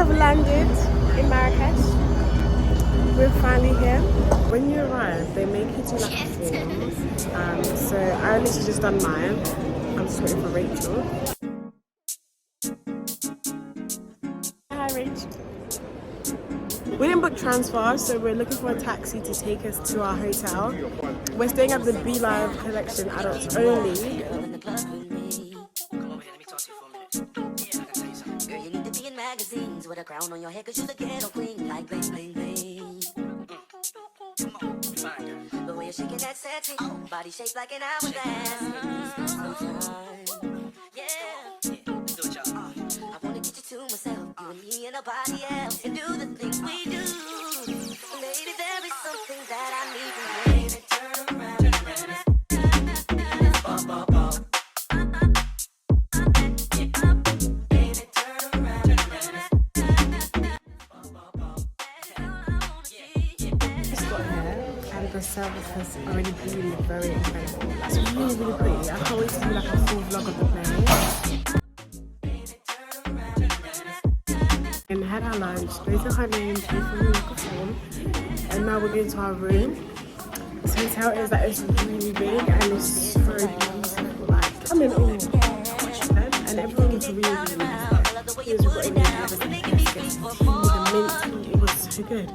have landed in Marrakesh. We're finally here. When you arrive, they make you do like a form. So I literally just done mine. I'm just waiting for Rachel. Hi, Rach. We didn't book transfer, so we're looking for a taxi to take us to our hotel. We're staying at the Belive collection, adults only. Magazines with a crown on your head, cause you're the ghetto queen, like bling bling bling. The way you're shaking that sexy body shaped like an hourglass. Yeah, I wanna get you to myself, you and me and nobody else, and do the things we do. Maybe there is something that I need to make it turn around. The service has already been very incredible. It's really, really pretty. I can't wait to do like a full vlog of the place. And had our lunch, they took our names, we filled like a form, and now we're going to our room. This hotel is like, it's really big and it's very beautiful. Like, I'm in awe. And everyone was really, really nice. It was really nice. The mint, it was so good.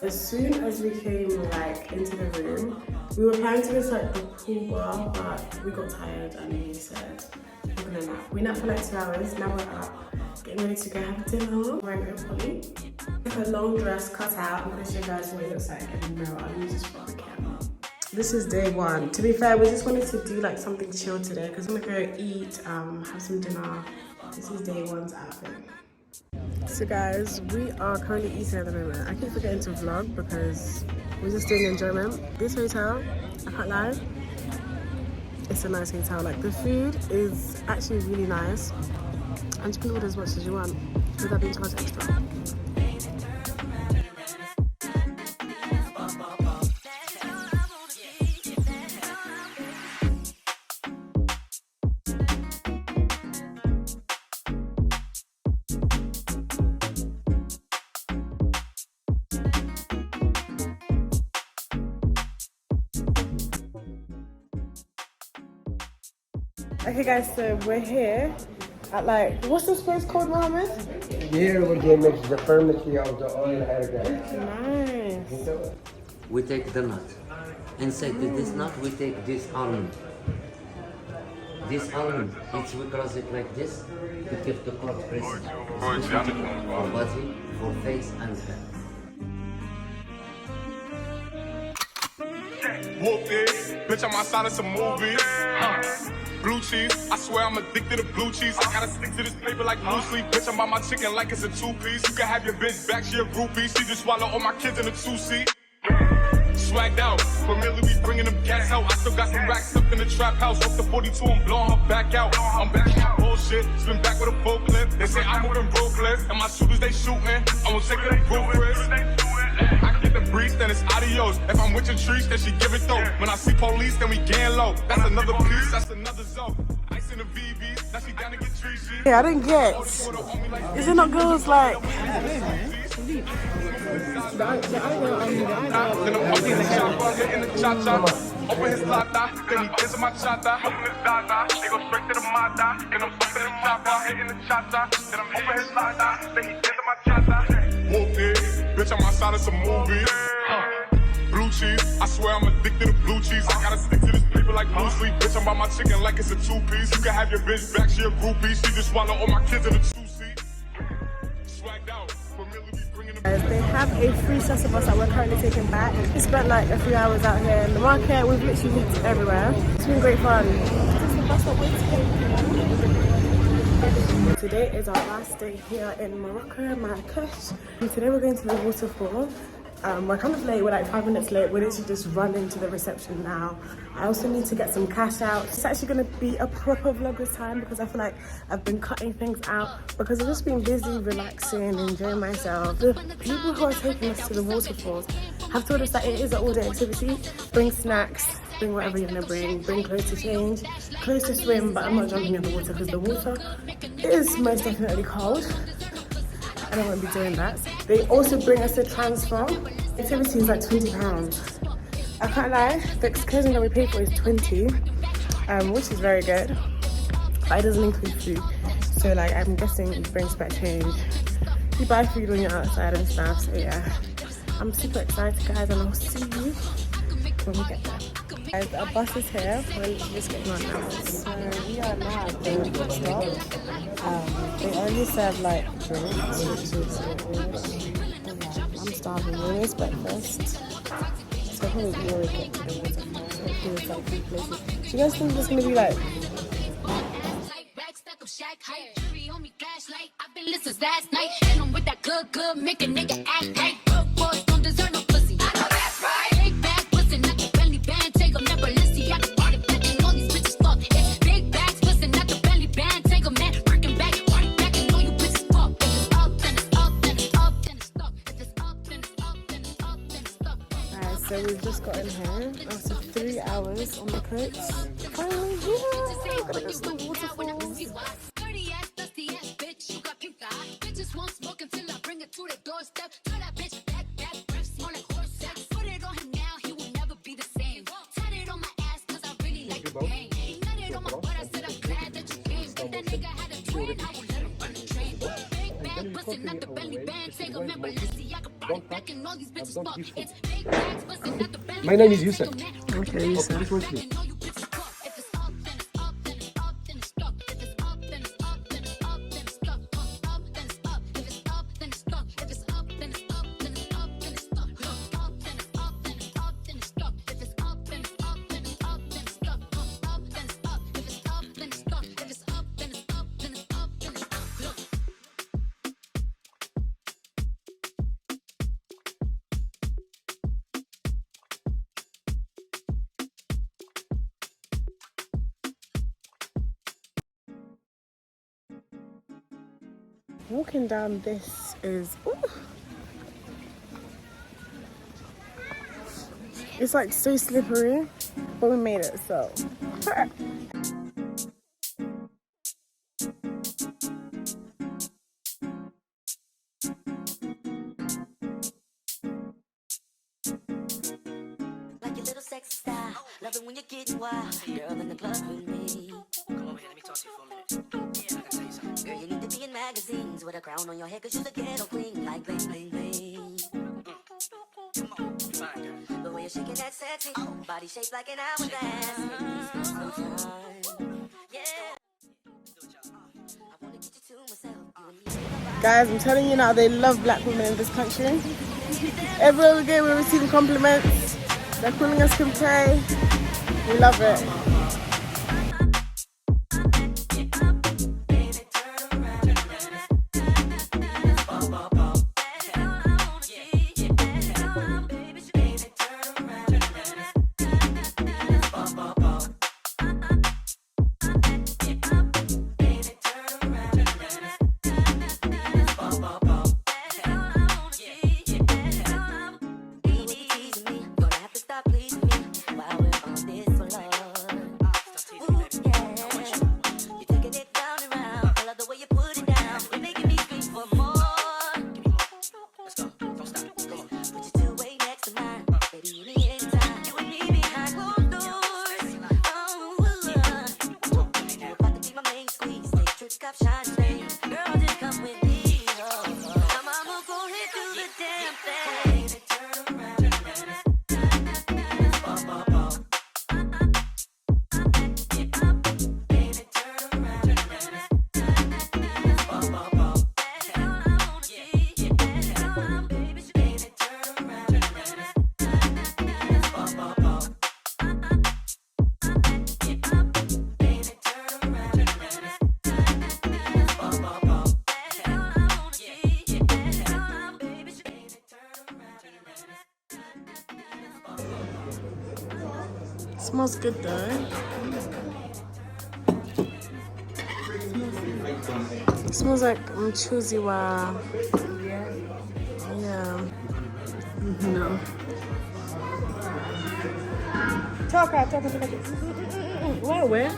As soon as we came like into the room, we were planning to go to like the pool bar, but we got tired and we said we're gonna nap. We napped for like 2 hours. Now we're up, getting ready to go have dinner. Wearing a Polly, like a long dress cut out. I'm gonna show you guys what it looks like in the mirror. I'll use this for the camera. This is day one. To be fair, we just wanted to do like something chill today because we're gonna go eat, have some dinner. This is day one's outfit. So guys, we are currently eating at the moment. I keep forgetting to vlog because we're just doing enjoyment. This hotel, I can't lie, it's a nice hotel. Like the food is actually really nice and you can order as much as you want without being charged extra. Okay guys, so we're here at like, what's this place called, Mohammed? Here we can mix the fermenty of the oil argan. Nice. We take the nut. Inside this nut, we take this almond. This almond, it's we cross it like this to give the cold pressure. For body, for face and hair. Whoop it, bitch, I'm outside of some movies. Blue cheese, I swear I'm addicted to blue cheese. I gotta stick to this paper like blue sleep. Bitch, I'm on my chicken like it's a two-piece. You can have your bitch back, she a groupie. She just swallow all my kids in a two-seat. Swagged out, familiar, we bringing them cats out. I still got some racks up in the trap house. Off the 42, I'm blowing her back out. I'm back in my bullshit, spin back with a full clip. They say I'm moving ruthless, and my shooters, they shooting. I'm gonna take it to ruthless. I get the breeze, then it's adios. If I'm with your trees, then she give it though. When I see police, then we gang low. That's another piece, that's another zone. Ice in the VVs, now she down to get treachy. Yeah, I didn't get. Is it not girls like? Then I'm up in the chopper, hitting the cha-cha. Open his lata, then he gets my chata. Open his dada, they go straight to the mata. Then I'm up in the chopper, hitting the cha-cha. Then I'm open his lata, then he gets my chata. Whoop it, bitch, I'm outside of some movies. Blue cheese, I swear I'm addicted to blue cheese. I gotta stick to this paper like blue sleep. Bitch, I'm on my chicken like it's a two-piece. You can have your bitch back, she a groupie. She just swallow all my kids in a two-seat. Swagged out, familiar, we bringing them. They have a free shuttle bus that we're currently taking back. We spent like a few hours out here in the market. We've literally been everywhere. It's been great fun. This is the bus that we're taking. Today is our last day here in Morocco, Marrakesh. And today we're going to the waterfall. We're kind of late, we're like 5 minutes late. We're literally just running to the reception now. I also need to get some cash out. It's actually gonna be a proper vlog this time because I feel like I've been cutting things out because I've just been busy, relaxing, enjoying myself. The people who are taking us to the waterfalls have told us that it is an all-day activity. Bring snacks, bring whatever you're gonna bring clothes to change, clothes to swim, but I'm not jumping in the water because the water is most definitely cold. I don't want to be doing that. They also bring us a transfer. The activity is like £20. I can't lie, the excursion that we paid for is 20, which is very good, but it doesn't include food. So like, I'm guessing it brings back change. You buy food when you're outside and stuff, so yeah. I'm super excited, guys, and I'll see you when we get there. Guys, our bus is here. We're just getting on now. So we are now at the stop. They only serve like drinks, which is yeah, I'm starving. It is breakfast. So I probably will get to the waterfall. Hopefully it's like good places. Do you guys think there's gonna be like last night, and I'm with that good, make a nigga act right. Broke boys don't deserve no pussy. I know that's right. Big bag pussy, not the belly band. Take 'em, never listen. I can party back and all these bitches fuck. It's big bags pussy, not the belly band. Take 'em, man, working back, party back and all you bitches fuck. If it's up, then it's up, then it's up, then it's stuck. If it's up, then it's up, then it's up, then it's stuck. Alright, so we've just got in here after 3 hours on the coach. Finally here. We're gonna go to the waterfalls. Dirty ass, dusty ass bitch, you got pink eye. Bitches won't smoke until I bring it to the doorstep. Tell that bitch back, breath smell like horse sex. Put it on him now, he will never be the same. Tied it on my ass, cause I really like the pain. He nutted on my butt, I said I'm glad that you came. If that nigga had a train, I would let him run the train. Big bag, bustin' not the belly band. Take a member, Lissy, I can party back and all these bitches fuck. It's big bags, bustin' not the belly band. My name is Yusuf. Okay, Yusuf. Walking down this is, ooh, it's like so slippery, but we made it, so. Like your little sexy style. Love it when you're getting wild. Girl in the club with me. Come over here, let me talk to you for a minute. Yeah, I gotta tell you something. Girl, you need to be in magazines with a crown on your head, cause you're the ghetto queen. Like bling, bling, bling. Come on, you fine, girl. The way you're shaking that sexy body shaped like an hourglass. Make me spend some time. Yeah. I wanna get you to myself. You and me. Guys, I'm telling you now, they love black women in this country. Everywhere we go, we receive compliments. They're calling us Kimte. We love it. Teasing me, gonna have to stop pleasing me while we're on this for love. Smells good though. Smells like chuziwa. Yeah. No. Talk. Where?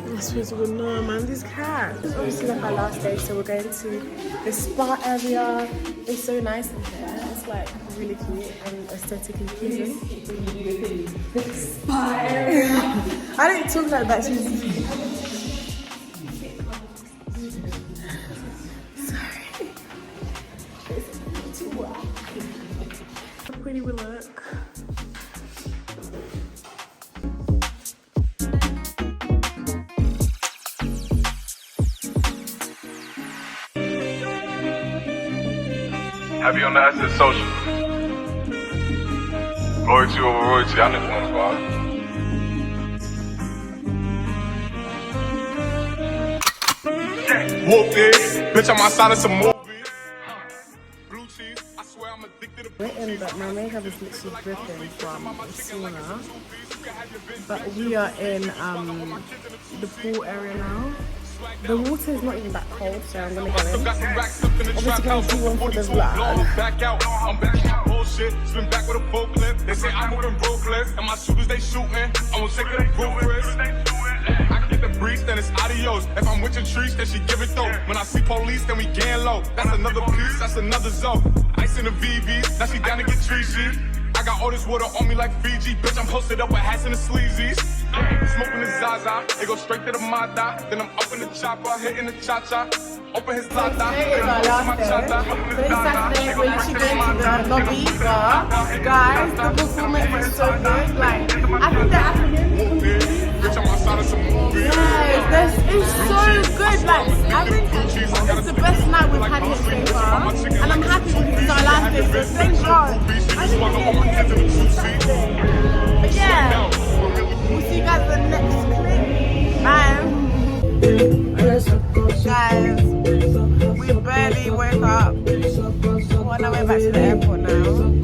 This was good. No, man, these cats. It's obviously like our last day, so we're going to the spa area. It's so nice in here. It's like really cute and aesthetically pleasing. Spa area. I didn't talk like that. Sorry. It's too well. How pretty we look. Heavy on the asset social. Loyalty over royalty, I know one squad. Whoop it, bitch, I'm outside of some movie. Blue cheese, I swear I'm addicted to blue cheese. But my makeup is literally dripping from the sauna. But we are in the pool area now. The water is not even that cold, so I'm gonna go in. Obviously, gonna do one for the vlog. Back out, I'm back in my bullshit. Spin back with a forklift. They say I'm moving ruthless, and my shooters they shooting. I won't take it ruthless. I get the breeze, then it's adios. If I'm with your trees, then she give it though. When I see police, then we gang low. That's another piece, that's another zone. Ice in the VVs, now she down to get treachy. I got all this water on me like Fiji. Bitch, I'm posted up with hats and the sleazies. Smoking the Zaza, it go straight to the Mada. Then I'm up in the chopper, hitting the cha-cha. Open his lata, Today is our last day. Today's Saturday, we're literally going to the lobby bar. Guys, the performance is so good. Like, I think they're African. Bitch, I'm outside of some movies. Yes, this is so good. Like, I think it's the best night we've had here so far. And I'm happy because it's our last day, so thank God. I think we're getting Saturday. But yeah, we'll see you guys in the next clip. Bye. Guys, we barely woke up. We're on our way back to the airport now.